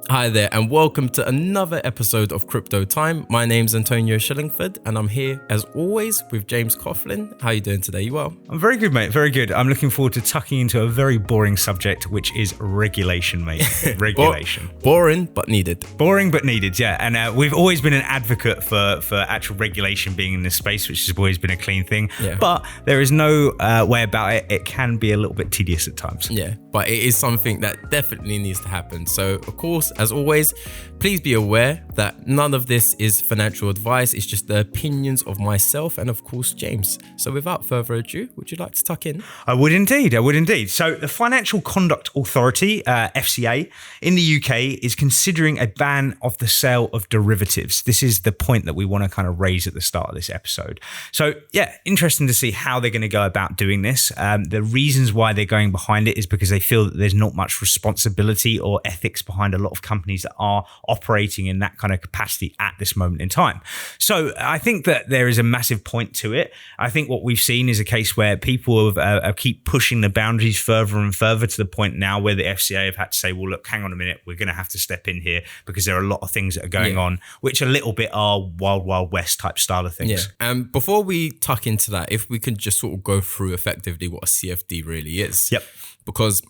Hi there, and welcome to another episode of CryptoTime. My name's Antonio Shillingford, and I'm here as always with James Coughlan. How are you doing today? You well? I'm very good, mate. Very good. I'm looking forward to tucking into a very boring subject, which is regulation, mate. Regulation. Boring but needed. Boring but needed, yeah. And we've always been an advocate for actual regulation being in this space, which has always been a clean thing. Yeah. But there is no way about it. It can be a little bit tedious at times. Yeah, but it is something that definitely needs to happen. So, of course, as always, please be aware that none of this is financial advice. It's just the opinions of myself and, of course, James. So without further ado, would you like to tuck in? I would indeed. So the Financial Conduct Authority, FCA, in the UK is considering a ban of the sale of derivatives. This is the point that we want to kind of raise at the start of this episode. So yeah, interesting to see how they're going to go about doing this. The reasons why they're going behind it is because they feel that there's not much responsibility or ethics behind a lot of companies that are operating in that kind of capacity at this moment in time. So I think that there is a massive point to it. I think what we've seen is a case where people have keep pushing the boundaries further and further to the point now where the FCA have had to say, well, look, hang on a minute, we're going to have to step in here because there are a lot of things that are going on, which a little bit are wild, wild west type style of things. Yeah. Before we tuck into that, if we could just sort of go through effectively what a CFD really is. Yep. Because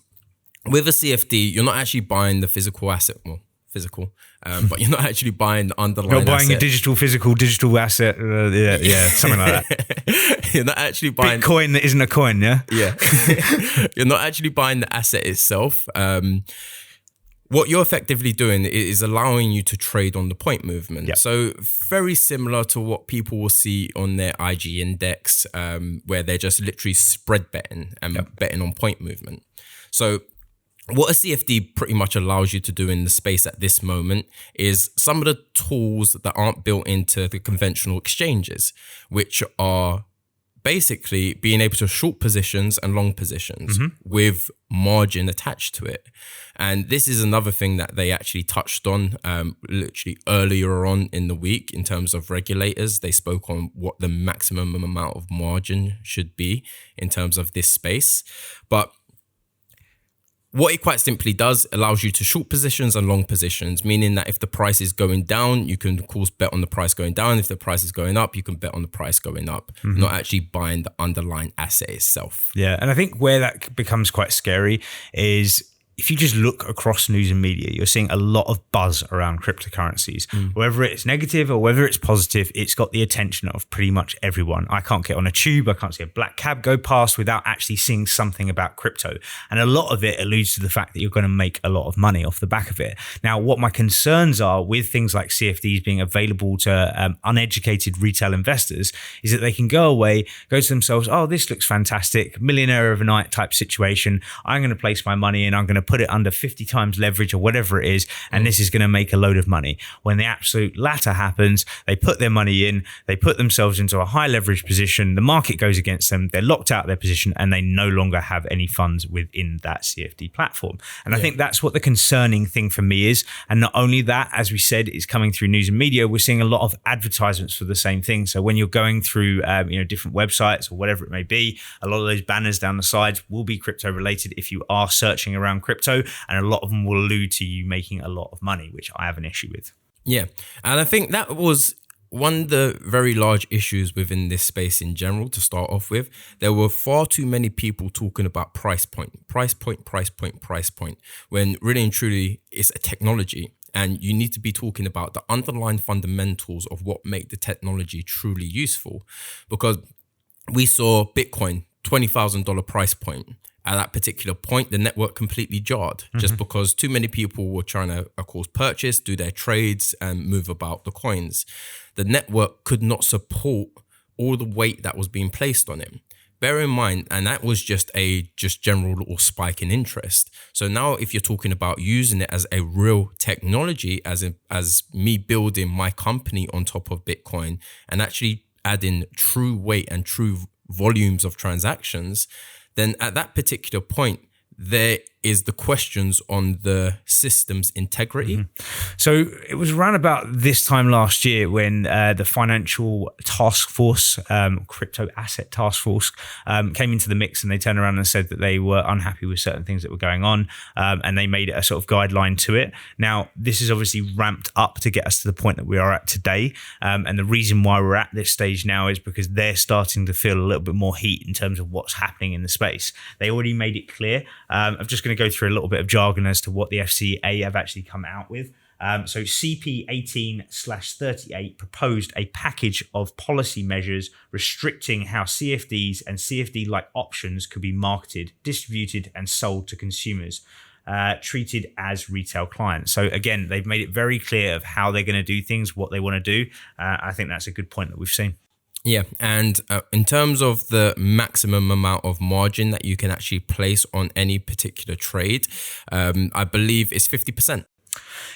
with a CFD, you're not actually buying the physical asset. Well, physical, but you're not actually buying the underlying asset. You're buying a digital asset, something like that. You're not actually buying Bitcoin that isn't a coin, yeah? Yeah. You're not actually buying the asset itself. What you're effectively doing is allowing you to trade on the point movement. Yep. So very similar to what people will see on their IG index, where they're just literally spread betting and betting on point movement. So what a CFD pretty much allows you to do in the space at this moment is some of the tools that aren't built into the conventional exchanges, which are basically being able to short positions and long positions with margin attached to it. And this is another thing that they actually touched on literally earlier on in the week in terms of regulators. They spoke on what the maximum amount of margin should be in terms of this space. But what it quite simply does allows you to short positions and long positions, meaning that if the price is going down, you can of course bet on the price going down. If the price is going up, you can bet on the price going up, not actually buying the underlying asset itself. Yeah, and I think where that becomes quite scary is if you just look across news and media, you're seeing a lot of buzz around cryptocurrencies. Whether it's negative or whether it's positive, it's got the attention of pretty much everyone. I can't get on a tube, I can't see a black cab go past without actually seeing something about crypto. And a lot of it alludes to the fact that you're going to make a lot of money off the back of it. Now, what my concerns are with things like CFDs being available to uneducated retail investors is that they can go away, go to themselves, oh, this looks fantastic, millionaire overnight type situation. I'm going to place my money in, I'm going to put it under 50 times leverage or whatever it is, and this is going to make a load of money. When the absolute latter happens, they put their money in, they put themselves into a high leverage position, the market goes against them, they're locked out of their position, and they no longer have any funds within that CFD platform. And I think that's what the concerning thing for me is. And not only that, as we said, is coming through news and media, we're seeing a lot of advertisements for the same thing. So when you're going through different websites or whatever it may be, a lot of those banners down the sides will be crypto related if you are searching around crypto, and a lot of them will allude to you making a lot of money, which I have an issue with. Yeah, and I think that was one of the very large issues within this space in general to start off with. There were far too many people talking about price point, when really and truly it's a technology. And you need to be talking about the underlying fundamentals of what make the technology truly useful. Because we saw Bitcoin, $20,000 price point. At that particular point, the network completely jarred just because too many people were trying to, of course, purchase, do their trades and move about the coins. The network could not support all the weight that was being placed on it. Bear in mind, and that was just a general little spike in interest. So now if you're talking about using it as a real technology, as me building my company on top of Bitcoin and actually adding true weight and true volumes of transactions, then at that particular point, there is the questions on the system's integrity. So it was around about this time last year when the financial task force, crypto asset task force, came into the mix, and they turned around and said that they were unhappy with certain things that were going on, and they made a sort of guideline to it. Now, this is obviously ramped up to get us to the point that we are at today, and the reason why we're at this stage now is because they're starting to feel a little bit more heat in terms of what's happening in the space. They already made it clear. I'm just going to go through a little bit of jargon as to what the FCA have actually come out with. So CP 18/38 proposed a package of policy measures restricting how CFDs and CFD-like options could be marketed, distributed, and sold to consumers, treated as retail clients. So again, they've made it very clear of how they're going to do things, what they want to do. I think that's a good point that we've seen. Yeah, and in terms of the maximum amount of margin that you can actually place on any particular trade, I believe it's 50%.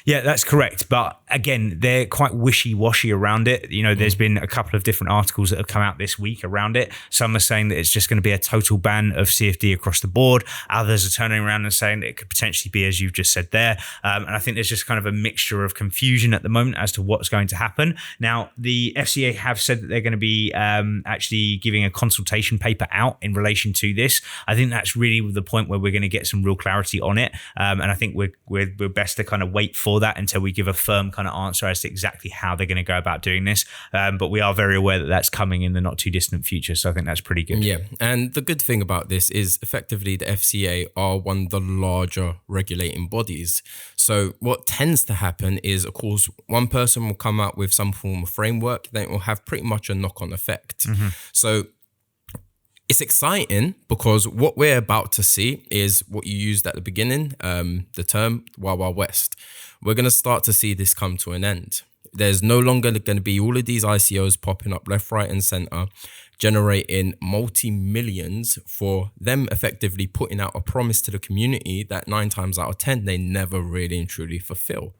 Yeah, that's correct. But again, they're quite wishy-washy around it. You know, there's been a couple of different articles that have come out this week around it. Some are saying that it's just going to be a total ban of CFD across the board. Others are turning around and saying that it could potentially be, as you've just said there. And I think there's just kind of a mixture of confusion at the moment as to what's going to happen. Now, the FCA have said that they're going to be actually giving a consultation paper out in relation to this. I think that's really the point where we're going to get some real clarity on it. And I think we're best to kind of wait for that until we give a firm kind of answer as to exactly how they're going to go about doing this. But we are very aware that that's coming in the not too distant future. So I think that's pretty good. Yeah. And the good thing about this is effectively the FCA are one of the larger regulating bodies. So what tends to happen is, of course, one person will come out with some form of framework, then it will have pretty much a knock-on effect. So it's exciting because what we're about to see is what you used at the beginning, the term Wild Wild West. We're going to start to see this come to an end. There's no longer going to be all of these ICOs popping up left, right, and center, generating multi-millions for them effectively putting out a promise to the community that 9 times out of 10, they never really and truly fulfill.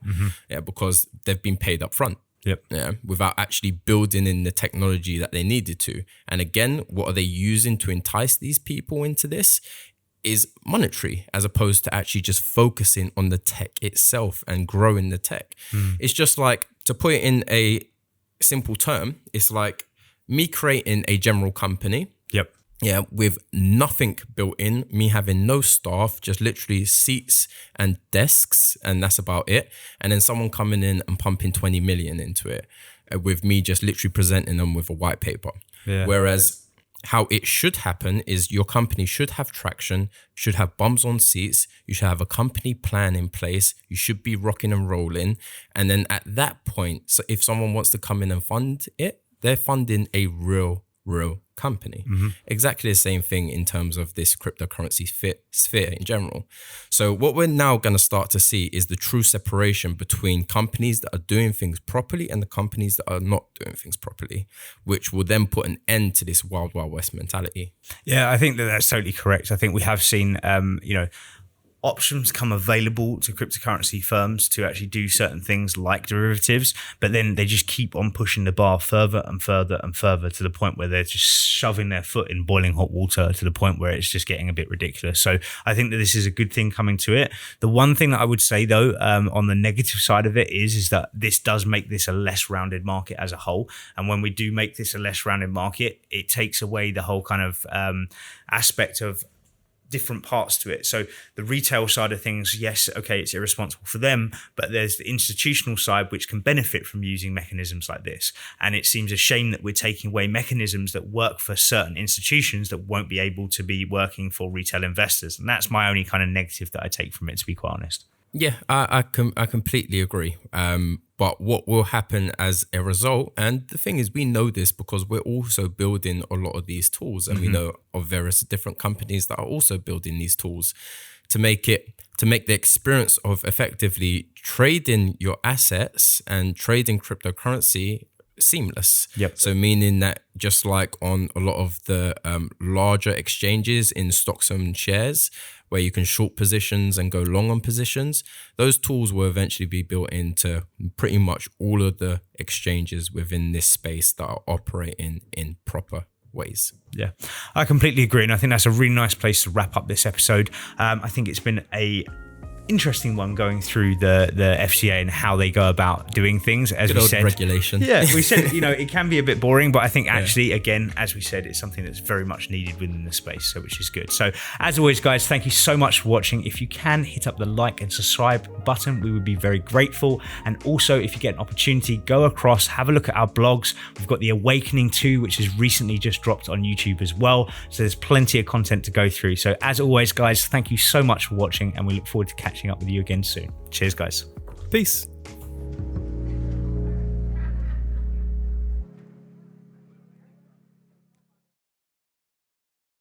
Yeah, because they've been paid up front. Yep. Yeah, without actually building in the technology that they needed to. And again, what are they using to entice these people into this? Is monetary, as opposed to actually just focusing on the tech itself and growing the tech. It's just like, to put it in a simple term, it's like me creating a general company. Yep. Yeah, with nothing built in, me having no staff, just literally seats and desks, and that's about it. And then someone coming in and pumping 20 million into it, with me just literally presenting them with a white paper. Yeah. Whereas how it should happen is your company should have traction, should have bums on seats, you should have a company plan in place, you should be rocking and rolling. And then at that point, so if someone wants to come in and fund it, they're funding a real company. Exactly the same thing in terms of this cryptocurrency sphere in general. So what we're now going to start to see is the true separation between companies that are doing things properly and the companies that are not doing things properly, which will then put an end to this Wild Wild West mentality. Yeah, I think that's totally correct. I think we have seen, options come available to cryptocurrency firms to actually do certain things like derivatives, but then they just keep on pushing the bar further and further and further to the point where they're just shoving their foot in boiling hot water to the point where it's just getting a bit ridiculous. So I think that this is a good thing coming to it. The one thing that I would say though, on the negative side of it is that this does make this a less rounded market as a whole. And when we do make this a less rounded market, it takes away the whole kind of aspect of different parts to it. So the retail side of things, yes, okay, it's irresponsible for them, but there's the institutional side which can benefit from using mechanisms like this. And it seems a shame that we're taking away mechanisms that work for certain institutions that won't be able to be working for retail investors. And that's my only kind of negative that I take from it, to be quite honest. Yeah, I completely agree. But what will happen as a result, and the thing is, we know this because we're also building a lot of these tools, and we know of various different companies that are also building these tools to make the experience of effectively trading your assets and trading cryptocurrency seamless. Yep. So meaning that just like on a lot of the larger exchanges in stocks and shares, where you can short positions and go long on positions, those tools will eventually be built into pretty much all of the exchanges within this space that are operating in proper ways. Yeah, I completely agree. And I think that's a really nice place to wrap up this episode. I think it's been a interesting one going through the FCA and how they go about doing things. As we said, regulation. Yeah, we said, it can be a bit boring, but I think actually, again, as we said, it's something that's very much needed within the space, so which is good. So as always, guys, thank you so much for watching. If you can hit up the like and subscribe button, we would be very grateful. And also, if you get an opportunity, go across, have a look at our blogs. We've got the Awakening 2, which has recently just dropped on YouTube as well. So there's plenty of content to go through. So as always, guys, thank you so much for watching, and we look forward to catching up with you again soon. Cheers, guys. Peace.